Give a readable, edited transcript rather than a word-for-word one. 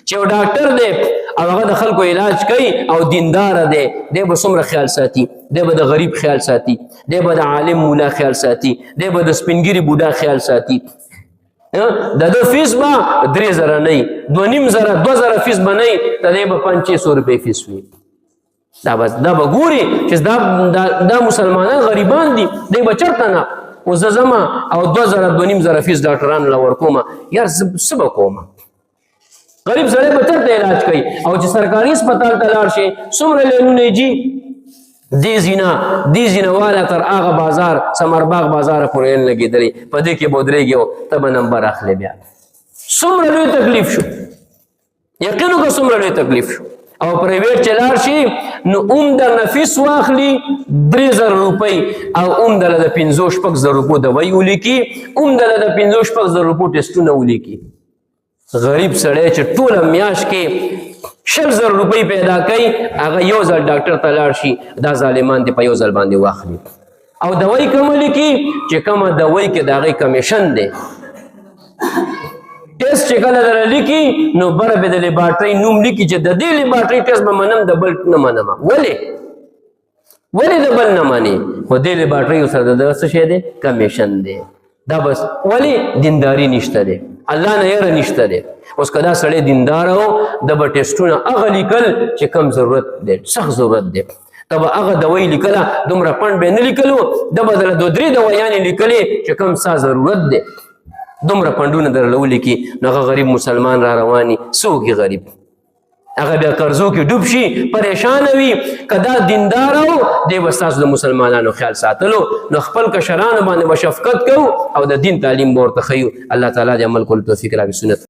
چې یو ډاکټر دی او هغه د خلکو علاج کوي او دیندار دی به څومره خیال ساتي، دی به د غریب خیال ساتي، دی به د عالم مولا خیال ساتي، دی به د سپینګیري بوډا خیال ساتي. د ده فیس به 3000 نه وي، 2500 2000 فیس به نه وي، د دی به 500 روپۍ فیس وي. دا به ګوري چې دا مسلمانان غریبان دي، دی به چېرته نه اوس زه ځم او 2000 2500 فیس ډاکټرانو له ورکوم. یار څه به کوم؟ غریب سړی به چېرته علاج کوي؟ او چې سرکاري هسپتال ته لاړ شي څومره لینونه جي دې زینه والا تر هغه بازار ثمرباغ بازار پورې لین لګېدلی، په دې کې به ودرېږي او ته به نمبر اخلې. بیا څومره لوی تکلیف شو، یقین وکړه څومره لوی تکلیف شو. او پرایویټ چې لاړ شي نو درنه فیس واخلي 3000 روپۍ او درله د 500-600 روپو دوایي ولیکي، درله د 500-600 روپو ټسټونه ولیکي. غریب سړی چې ټوله میاشت کې 600 روپۍ پیدا کوي هغه یو ځل ډاکټر ته لاړ شي، دا ظالمان دې په یو ځل باندې واخلي. او دوایي کومه لیکي چې کومه دوایي کې د هغې کمیشن دی. ټیسټ چې کله دله لیکي نو بره به د لیبارټرۍ نوم لیکي چې د دې لیبارټرۍ ټیسټ به منم، د بل نه منم. ولې د بل نه منې؟ خو دې لیبارټرۍ سره د څه شی دی؟ کمیشن دی. دا بس ولې دینداري نشته دی، الله نه یره نشته دی. اوس که دا سړی دیندار و د به ټیسټونه هغه لیکل چې کم ضرورت دی، سخت ضرورت دی. ته به هغه دوایي لیکله، دومره پنډ به یې نه لیکلو، ده به درله 2-3 دوایانې لیکلې چې کم ستا ضرورت دی. دومره پنډونه درله ولیکي نو هغه غریب مسلمان را رواني څه وکړي؟ غریب هغه بیا قرضو کې ډوب شي، پریشانه وي. که دا دیندار و دی به ستاسو د مسلمانانو خیال ساتلو، نو خپل کشرانو باندې به شفقت کوو او د دین تعلیم به ورته ښیو. الله تعالی دې عمل کولو توفیق راکړي. سنت